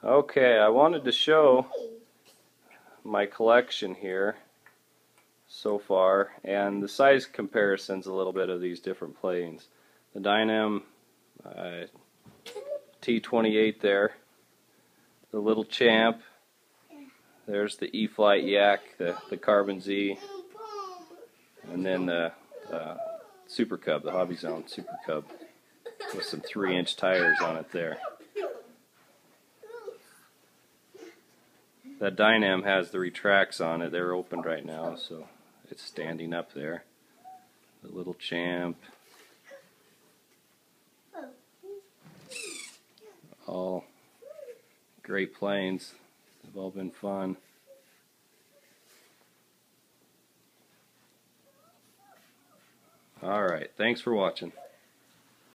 Okay, I wanted to show my collection here so far and the size comparisons a little bit of these different planes. The Dynam T28 there, the Little Champ, there's the E-Flight Yak, the Carbon Z, and then the Super Cub, the Hobby Zone Super Cub with some 3-inch tires on it there. That Dynam has the retracts on it. They're opened right now, so it's standing up there. The Little Champ. All great planes. They've all been fun. Alright, thanks for watching.